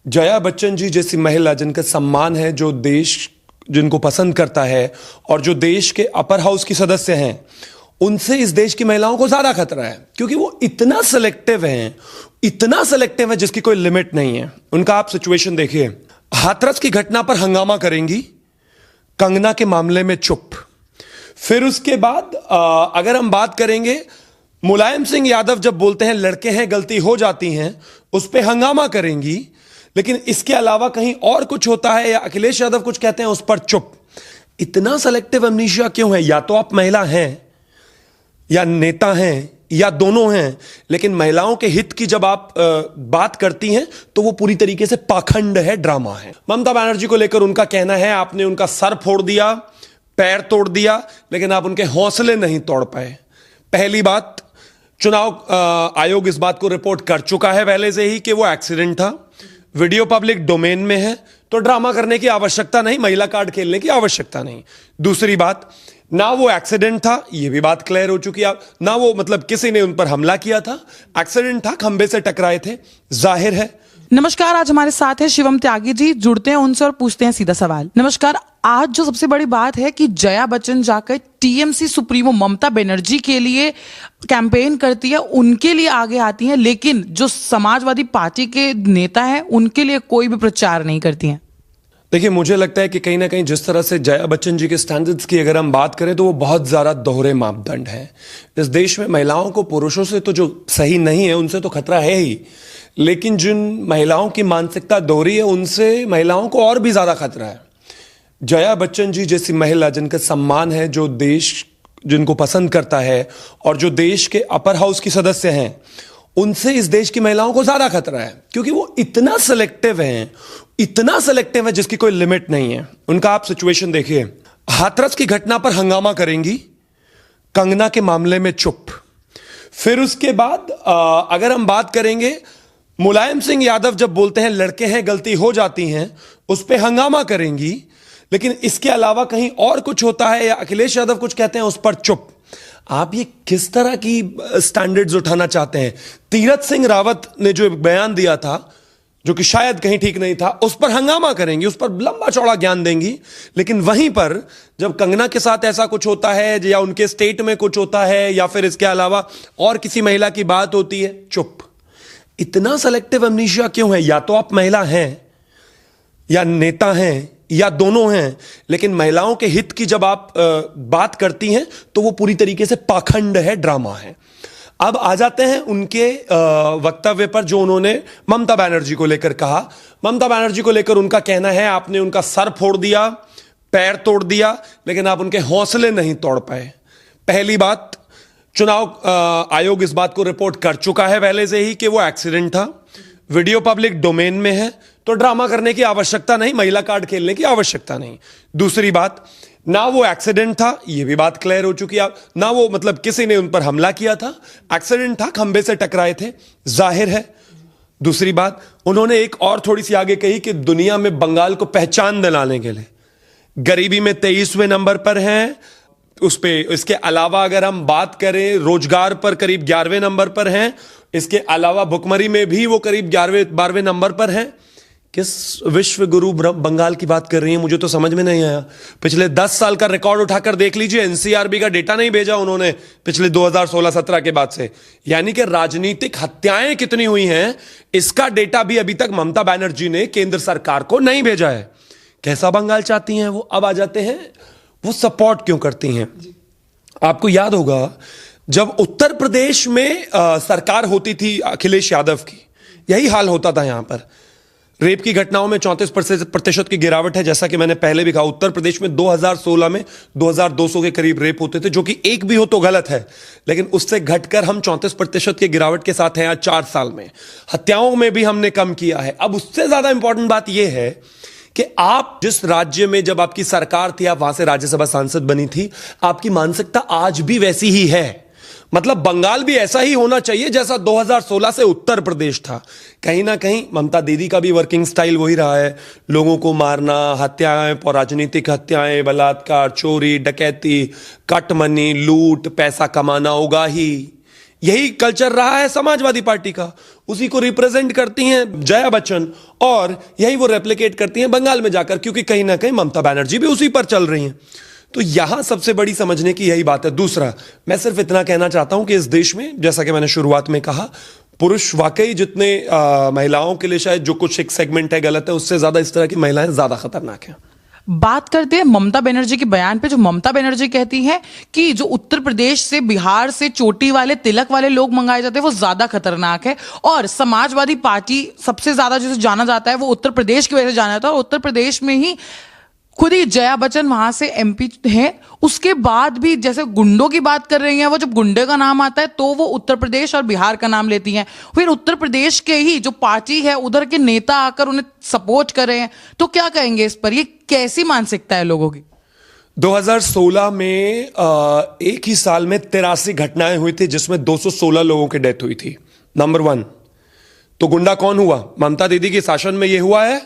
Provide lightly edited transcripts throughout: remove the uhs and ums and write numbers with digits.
जया बच्चन जी जैसी महिला जिनका सम्मान है, जो देश जिनको पसंद करता है और जो देश के अपर हाउस की सदस्य हैं, उनसे इस देश की महिलाओं को ज्यादा खतरा है, क्योंकि वो इतना सेलेक्टिव है जिसकी कोई लिमिट नहीं है। उनका आप सिचुएशन देखिए, हाथरस की घटना पर हंगामा करेंगी, कंगना के मामले में चुप। फिर उसके बाद अगर हम बात करेंगे, मुलायम सिंह यादव जब बोलते हैं लड़के हैं गलती हो जाती हैं, उस पर हंगामा करेंगी, लेकिन इसके अलावा कहीं और कुछ होता है या अखिलेश यादव कुछ कहते हैं उस पर चुप। इतना सेलेक्टिव अमनीशिया क्यों है? या तो आप महिला हैं या नेता हैं या दोनों हैं, लेकिन महिलाओं के हित की जब आप बात करती हैं तो वो पूरी तरीके से पाखंड है, ड्रामा है। ममता बनर्जी को लेकर उनका कहना है आपने उनका सर फोड़ दिया, पैर तोड़ दिया, लेकिन आप उनके हौसले नहीं तोड़ पाए। पहली बात, चुनाव आयोग इस बात को रिपोर्ट कर चुका है पहले से ही कि वो एक्सीडेंट था, वीडियो पब्लिक डोमेन में है, तो ड्रामा करने की आवश्यकता नहीं, महिला कार्ड खेलने की आवश्यकता नहीं। दूसरी बात, ना वो एक्सीडेंट था, ये भी बात क्लियर हो चुकी है, ना वो मतलब किसी ने उन पर हमला किया था, एक्सीडेंट था, खंबे से टकराए थे, जाहिर है। नमस्कार, आज हमारे साथ है शिवम त्यागी जी। जुड़ते हैं उनसे और पूछते हैं सीधा सवाल। नमस्कार, आज जो सबसे बड़ी बात है कि जया बच्चन जाकर टीएमसी सुप्रीमो ममता बनर्जी के लिए कैंपेन करती है, उनके लिए आगे आती हैं, लेकिन जो समाजवादी पार्टी के नेता हैं उनके लिए कोई भी प्रचार नहीं करती हैं। देखिए, मुझे लगता है कि कहीं ना कहीं जिस तरह से जया बच्चन जी के स्टैंडर्ड्स की अगर हम बात करें तो वो बहुत ज्यादा दोहरे मापदंड है। इस देश में महिलाओं को पुरुषों से तो जो सही नहीं है उनसे तो खतरा है ही, लेकिन जिन महिलाओं की मानसिकता दोहरी है उनसे महिलाओं को और भी ज्यादा खतरा है। जया बच्चन जी जैसी महिला जिनका सम्मान है, जो देश जिनको पसंद करता है और जो देश के अपर हाउस की सदस्य हैं, उनसे इस देश की महिलाओं को ज्यादा खतरा है, क्योंकि वो इतना सेलेक्टिव है जिसकी कोई लिमिट नहीं है। उनका आप सिचुएशन देखिए, हाथरस की घटना पर हंगामा करेंगी, कंगना के मामले में चुप। फिर उसके बाद अगर हम बात करेंगे, मुलायम सिंह यादव जब बोलते हैं लड़के हैं गलती हो जाती हैं, उस पर हंगामा करेंगी, लेकिन इसके अलावा कहीं और कुछ होता है या अखिलेश यादव कुछ कहते हैं उस पर चुप। आप ये किस तरह की स्टैंडर्ड्स उठाना चाहते हैं? तीरथ सिंह रावत ने जो बयान दिया था, जो कि शायद कहीं ठीक नहीं था, उस पर हंगामा करेंगी, उस पर लंबा चौड़ा ज्ञान देंगी, लेकिन वहीं पर जब कंगना के साथ ऐसा कुछ होता है या उनके स्टेट में कुछ होता है या फिर इसके अलावा और किसी महिला की बात होती है, चुप। इतना सेलेक्टिव अमनीशिया क्यों है? या तो आप महिला हैं या नेता हैं या दोनों हैं, लेकिन महिलाओं के हित की जब आप बात करती हैं तो वो पूरी तरीके से पाखंड है, ड्रामा है। अब आ जाते हैं उनके वक्तव्य पर जो उन्होंने ममता बनर्जी को लेकर कहा। ममता बनर्जी को लेकर उनका कहना है आपने उनका सर फोड़ दिया, पैर तोड़ दिया, लेकिन आप उनके हौसले नहीं तोड़ पाए। पहली बात, चुनाव आयोग इस बात को रिपोर्ट कर चुका है पहले से ही कि वो एक्सीडेंट था, वीडियो पब्लिक डोमेन में है, तो ड्रामा करने की आवश्यकता नहीं, महिला कार्ड खेलने की आवश्यकता नहीं। दूसरी बात, ना वो एक्सीडेंट था, ये भी बात क्लियर हो चुकी है, ना वो मतलब किसी ने उन पर हमला किया था, एक्सीडेंट था, खंबे से टकराए थे, जाहिर है। दूसरी बात, उन्होंने एक और थोड़ी सी आगे कही कि दुनिया में बंगाल को पहचान दिलाने के लिए गरीबी में 23वें नंबर पर हैं, उस पे इसके अलावा अगर हम बात करें रोजगार पर करीब 11वें नंबर पर हैं, इसके अलावा भुखमरी में भी वो करीब 11वें-12वें नंबर पर हैं। किस विश्व गुरु बंगाल की बात कर रही है? मुझे तो समझ में नहीं आया। पिछले 10 साल का रिकॉर्ड उठाकर देख लीजिए, एनसीआरबी का डेटा नहीं भेजा उन्होंने पिछले 2016-17 के बाद से, यानी कि राजनीतिक हत्याएं कितनी हुई हैं इसका डेटा भी अभी तक ममता बनर्जी ने केंद्र सरकार को नहीं भेजा है। कैसा बंगाल चाहती हैं वो? अब आ जाते हैं वो सपोर्ट क्यों करती हैं। आपको याद होगा जब उत्तर प्रदेश में सरकार होती थी अखिलेश यादव की, यही हाल होता था। यहां पर रेप की घटनाओं में 34% की गिरावट है। जैसा कि मैंने पहले भी कहा, उत्तर प्रदेश में 2016 में 2200 के करीब रेप होते थे, जो कि एक भी हो तो गलत है, लेकिन उससे घटकर हम 34% की गिरावट के साथ हैं आज 4 साल में। हत्याओं में भी हमने कम किया है। अब उससे ज्यादा इंपॉर्टेंट बात यह है कि आप जिस राज्य में जब आपकी सरकार थी, आप वहां से राज्यसभा सांसद बनी थी, आपकी मानसिकता आज भी वैसी ही है। मतलब बंगाल भी ऐसा ही होना चाहिए जैसा 2016 से उत्तर प्रदेश था। कहीं ना कहीं ममता दीदी का भी वर्किंग स्टाइल वही रहा है, लोगों को मारना, हत्याएं और राजनीतिक हत्याएं, बलात्कार, चोरी, डकैती, कट मनी, लूट, पैसा कमाना, उगाही, यही कल्चर रहा है समाजवादी पार्टी का, उसी को रिप्रेजेंट करती हैं जया बच्चन और यही वो रेप्लिकेट करती हैं बंगाल में जाकर, क्योंकि कहीं ना कहीं ममता बनर्जी भी उसी पर चल रही हैं। तो यहां सबसे बड़ी समझने की यही बात है। दूसरा, मैं सिर्फ इतना कहना चाहता हूं कि इस देश में, जैसा कि मैंने शुरुआत में कहा, पुरुष वाकई जितने महिलाओं के लिए शायद जो कुछ एक सेगमेंट है गलत है, उससे ज्यादा इस तरह की महिलाएं ज्यादा खतरनाक हैं। बात करते हैं ममता बनर्जी के बयान पे। जो ममता बनर्जी कहती है कि जो उत्तर प्रदेश से, बिहार से चोटी वाले, तिलक वाले लोग मंगाए जाते हैं वो ज्यादा खतरनाक है, और समाजवादी पार्टी सबसे ज्यादा जिसे जाना जाता है वो उत्तर प्रदेश की वजह से जाना जाता है, और उत्तर प्रदेश में ही खुद ही जया बच्चन वहां से एमपी हैं। उसके बाद भी जैसे गुंडों की बात कर रही हैं, वो जब गुंडे का नाम आता है तो वो उत्तर प्रदेश और बिहार का नाम लेती हैं। फिर उत्तर प्रदेश के ही जो पार्टी है उधर के नेता आकर उन्हें सपोर्ट कर रहे हैं। तो क्या कहेंगे इस पर? ये कैसी मानसिकता है लोगों की? 2016 में एक ही साल में 83 घटनाएं हुई थी जिसमें 216 लोगों की डेथ हुई थी। नंबर 1, तो गुंडा कौन हुआ? ममता दीदी के शासन में यह हुआ है।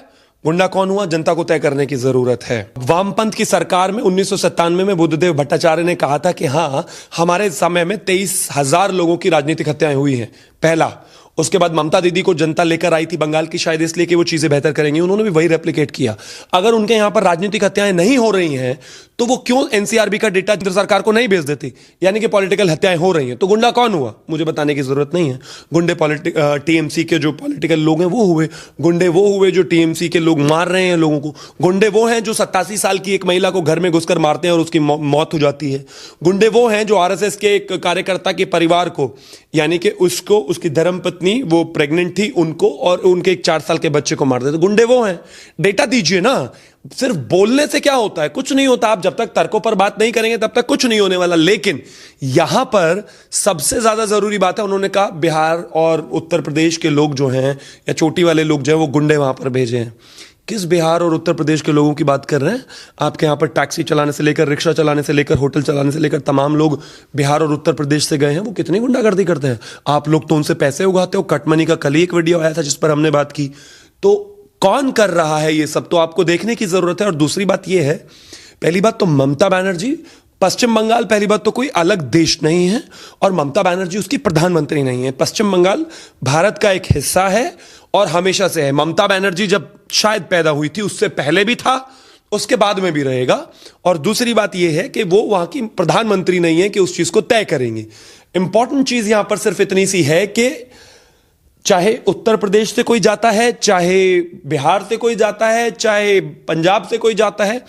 गुंडा कौन हुआ? जनता को तय करने की जरूरत है। वामपंथ की सरकार में 1997 में बुद्धदेव भट्टाचार्य ने कहा था कि हां, हमारे समय में 23,000 लोगों की राजनीतिक हत्याएं हुई हैं, पहला। उसके बाद ममता दीदी को जनता लेकर आई थी बंगाल की, शायद इसलिए कि वो चीजें बेहतर करेंगी, उन्होंने भी वही रेप्लिकेट किया। अगर उनके यहां पर राजनीतिक हत्याएं नहीं हो रही हैं तो वो क्यों एनसीआरबी का डेटा केंद्र सरकार को नहीं भेज देती? यानी कि पॉलिटिकल हत्याएं हो रही हैं। तो गुंडा कौन हुआ? मुझे बताने की जरूरत नहीं है। गुंडे टीएमसी के जो पॉलिटिकल लोग हैं वो हुए। गुंडे वो हुए जो टीएमसी के लोग मार रहे हैं लोगों को। गुंडे वो हैं जो 87 साल की एक महिला को घर में घुसकर मारते हैं और उसकी मौत हो जाती है। गुंडे वो हैं जो आरएसएस के एक कार्यकर्ता के परिवार को, यानी कि उसको, उसकी धर्मपत्नी वो प्रेग्नेंट थी, उनको और उनके एक 4 साल के बच्चे को मार देते। गुंडे वो हैं। डेटा दीजिए ना। सिर्फ बोलने से क्या होता है? कुछ नहीं होता। आप जब तक तर्कों पर बात नहीं करेंगे तब तक कुछ नहीं होने वाला। लेकिन यहां पर सबसे ज्यादा जरूरी बात है, उन्होंने कहा बिहार और उत्तर प्रदेश के लोग जो हैं, या चोटी वाले लोग जो हैं, वो गुंडे वहां पर भेजे हैं। किस बिहार और उत्तर प्रदेश के लोगों की बात कर रहे हैं? आपके यहां पर टैक्सी चलाने से लेकर, रिक्शा चलाने से लेकर, होटल चलाने से लेकर तमाम लोग बिहार और उत्तर प्रदेश से गए हैं। वो कितनी गुंडागर्दी करते हैं। आप लोग तो उनसे पैसे उगाते हो। कटमनी का कल ही एक वीडियो आया था जिस पर हमने बात की। तो कौन कर रहा है ये सब, तो आपको देखने की जरूरत है। और दूसरी बात ये है, पहली बात तो ममता बनर्जी, पश्चिम बंगाल पहली बात तो कोई अलग देश नहीं है, और ममता बनर्जी उसकी प्रधानमंत्री नहीं है। पश्चिम बंगाल भारत का एक हिस्सा है और हमेशा से है। ममता बनर्जी जब शायद पैदा हुई थी उससे पहले भी था, उसके बाद में भी रहेगा। और दूसरी बात यह है कि वो वहां की प्रधानमंत्री नहीं है कि उस चीज को तय करेंगे। इंपॉर्टेंट चीज यहां पर सिर्फ इतनी सी है कि चाहे उत्तर प्रदेश से कोई जाता है, चाहे बिहार से कोई जाता है, चाहे पंजाब से कोई जाता है,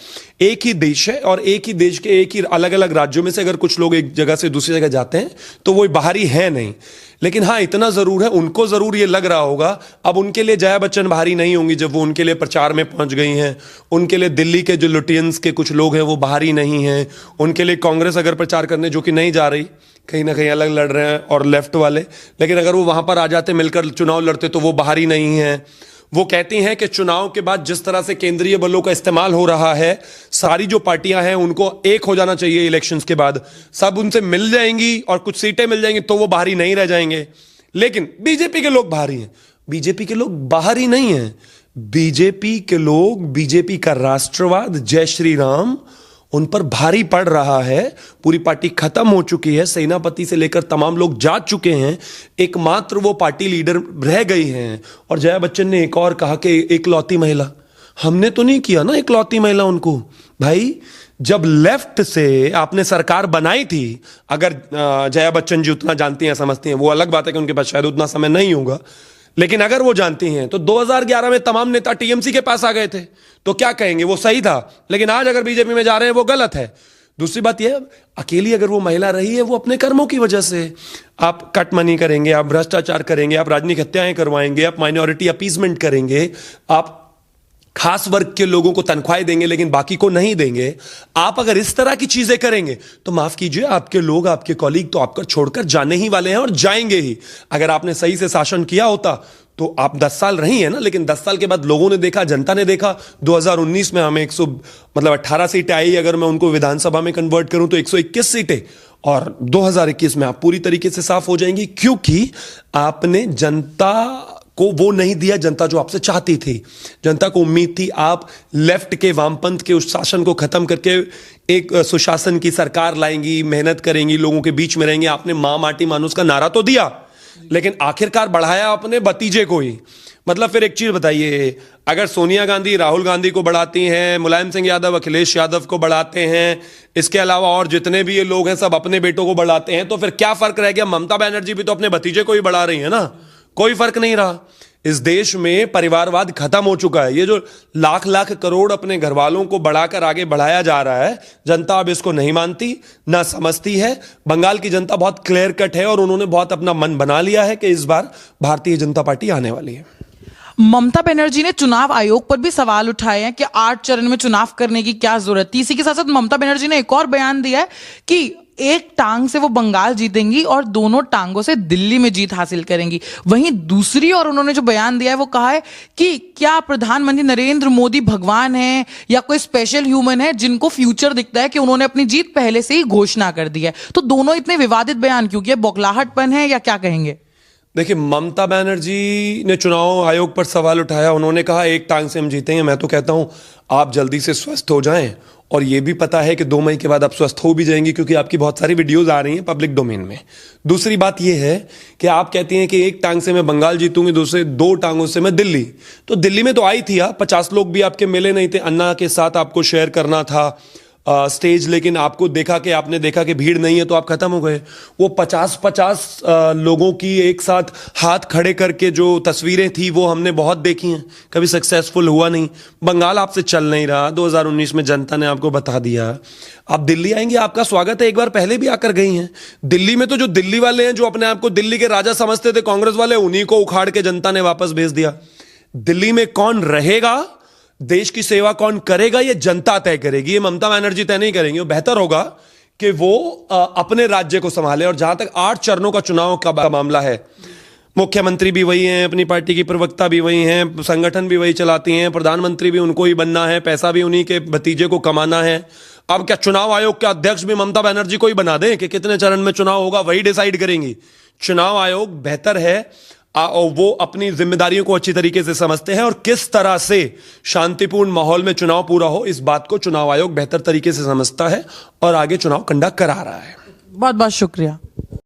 एक ही देश है। और एक ही देश के एक ही अलग अलग राज्यों में से अगर कुछ लोग एक जगह से दूसरी जगह जाते हैं तो वो बाहरी है नहीं। लेकिन हाँ, इतना जरूर है, उनको जरूर ये लग रहा होगा अब उनके लिए जया बच्चन बाहरी नहीं होंगी जब वो उनके लिए प्रचार में पहुंच गई हैं। उनके लिए दिल्ली के जो लुटियंस के कुछ लोग हैं वो बाहरी नहीं हैं। उनके लिए कांग्रेस अगर प्रचार करने, जो कि नहीं जा रही, कहीं ना कहीं अलग लड़ रहे हैं, और लेफ्ट वाले, लेकिन अगर वो वहां पर आ जाते, मिलकर चुनाव लड़ते, तो वो बाहरी नहीं है। वो कहती हैं कि चुनाव के बाद जिस तरह से केंद्रीय बलों का इस्तेमाल हो रहा है, सारी जो पार्टियां हैं उनको एक हो जाना चाहिए। इलेक्शंस के बाद सब उनसे मिल जाएंगी और कुछ सीटें मिल जाएंगी तो वो बाहरी नहीं रह जाएंगे। लेकिन बीजेपी के लोग बाहरी हैं। बीजेपी के लोग बाहरी नहीं हैं। बीजेपी के लोग, बीजेपी का राष्ट्रवाद, जय श्री राम, उन पर भारी पड़ रहा है। पूरी पार्टी खत्म हो चुकी है। सेनापति से लेकर तमाम लोग जा चुके हैं। एकमात्र वो पार्टी लीडर रह गई हैं। और जया बच्चन ने एक और कहा कि एकलौती महिला, हमने तो नहीं किया ना एकलौती महिला उनको। भाई, जब लेफ्ट से आपने सरकार बनाई थी, अगर जया बच्चन जी उतना जानती हैं, समझती हैं, वो अलग बात है कि उनके पास शायद उतना समय नहीं होगा, लेकिन अगर वो जानती हैं तो 2011 में तमाम नेता टीएमसी के पास आ गए थे, तो क्या कहेंगे? वो सही था। लेकिन आज अगर बीजेपी में जा रहे हैं वो गलत है। दूसरी बात यह, अकेली अगर वो महिला रही है वो अपने कर्मों की वजह से। आप कट मनी करेंगे, आप भ्रष्टाचार करेंगे, आप राजनीतिक हत्याएं करवाएंगे, आप माइनॉरिटी अपीजमेंट करेंगे, आप खास वर्ग के लोगों को तनख्वाहें देंगे लेकिन बाकी को नहीं देंगे। आप अगर इस तरह की चीजें करेंगे तो माफ कीजिए, आपके लोग, आपके कॉलीग तो आपको छोड़कर जाने ही वाले हैं और जाएंगे ही। अगर आपने सही से शासन किया होता तो आप 10 साल रही हैं ना, लेकिन 10 साल के बाद लोगों ने देखा, जनता ने देखा, 2019 में हमें 18 सीटें आई। अगर मैं उनको विधानसभा में कन्वर्ट करूं तो 121 सीटें, और 2021 में आप पूरी तरीके से साफ हो जाएंगी, क्योंकि आपने जनता को वो नहीं दिया जनता जो आपसे चाहती थी। जनता को उम्मीद थी आप लेफ्ट के वामपंथ के उस शासन को खत्म करके एक सुशासन की सरकार लाएंगी, मेहनत करेंगी, लोगों के बीच में रहेंगे। आपने मां माटी मानुस का नारा तो दिया, लेकिन आखिरकार बढ़ाया अपने भतीजे को ही। मतलब फिर एक चीज बताइए, अगर सोनिया गांधी राहुल गांधी को बढ़ाती हैं, मुलायम सिंह यादव अखिलेश यादव को बढ़ाते हैं, इसके अलावा और जितने भी ये लोग हैं सब अपने बेटों को बढ़ाते हैं, तो फिर क्या फर्क रह गया? ममता बनर्जी भी तो अपने भतीजे को ही बढ़ा रही है ना, कोई फर्क नहीं रहा। इस देश में परिवारवाद खत्म हो चुका है। ये जो लाख लाख करोड़ अपने घर वालों को बढ़ाकर आगे बढ़ाया जा रहा है, जनता अब इसको नहीं मानती, ना समझती है। बंगाल की जनता बहुत क्लियर कट है और उन्होंने बहुत अपना मन बना लिया है कि इस बार भारतीय जनता पार्टी आने वाली है। ममता बनर्जी ने चुनाव आयोग पर भी सवाल उठाए हैं कि 8 चरण में चुनाव करने की क्या जरूरत थी। इसी के साथ साथ ममता बनर्जी ने एक और बयान दिया है कि एक टांग से वो बंगाल जीतेंगी और दोनों टांगों से दिल्ली में जीत हासिल करेंगी। वहीं दूसरी ओर उन्होंने जो बयान दिया है वो कहा है कि क्या प्रधानमंत्री नरेंद्र मोदी भगवान है या कोई स्पेशल ह्यूमन है जिनको फ्यूचर दिखता है कि उन्होंने अपनी जीत पहले से ही घोषणा कर दी है। तो दोनों इतने विवादित बयान क्यों? ये बौखलाहटपन है या क्या कहेंगे? देखिए, ममता बनर्जी ने चुनाव आयोग पर सवाल उठाया। उन्होंने कहा एक टांग से हम जीतेंगे। मैं तो कहता हूं आप जल्दी से स्वस्थ हो जाएं, और ये भी पता है कि 2 मई के बाद आप स्वस्थ हो भी जाएंगी, क्योंकि आपकी बहुत सारी वीडियोस आ रही हैं पब्लिक डोमेन में। दूसरी बात यह है कि आप कहती हैं कि एक टांग से मैं बंगाल जीतूंगी, दूसरे 2 टांगों से मैं दिल्ली। तो दिल्ली में तो आई थी आप, 50 लोग भी आपके मिले नहीं थे। अन्ना के साथ आपको शेयर करना था स्टेज, लेकिन आपको आपने देखा कि भीड़ नहीं है तो आप खत्म हो गए। वो 50-50 लोगों की एक साथ हाथ खड़े करके जो तस्वीरें थी वो हमने बहुत देखी हैं, कभी सक्सेसफुल हुआ नहीं। बंगाल आपसे चल नहीं रहा, 2019 में जनता ने आपको बता दिया। आप दिल्ली आएंगे, आपका स्वागत है, एक बार पहले भी आकर गई हैं। दिल्ली में तो जो दिल्ली वाले हैं, जो अपने आप को दिल्ली के राजा समझते थे कांग्रेस वाले, उन्हीं को उखाड़ के जनता ने वापस भेज दिया। दिल्ली में कौन रहेगा, देश की सेवा कौन करेगा, ये जनता तय करेगी, ये ममता बनर्जी तय नहीं करेंगे। बेहतर होगा कि वो अपने राज्य को संभाले। और जहां तक 8 चरणों का चुनाव का मामला है, मुख्यमंत्री भी वही हैं, अपनी पार्टी की प्रवक्ता भी वही हैं, संगठन भी वही चलाती हैं, प्रधानमंत्री भी उनको ही बनना है, पैसा भी उन्हीं के भतीजे को कमाना है। अब क्या चुनाव आयोग के अध्यक्ष भी ममता बनर्जी को ही बना दें कि कितने चरण में चुनाव होगा वही डिसाइड करेंगी? चुनाव आयोग बेहतर है और वो अपनी जिम्मेदारियों को अच्छी तरीके से समझते हैं, और किस तरह से शांतिपूर्ण माहौल में चुनाव पूरा हो, इस बात को चुनाव आयोग बेहतर तरीके से समझता है और आगे चुनाव कंडक्ट करा रहा है। बहुत बहुत शुक्रिया।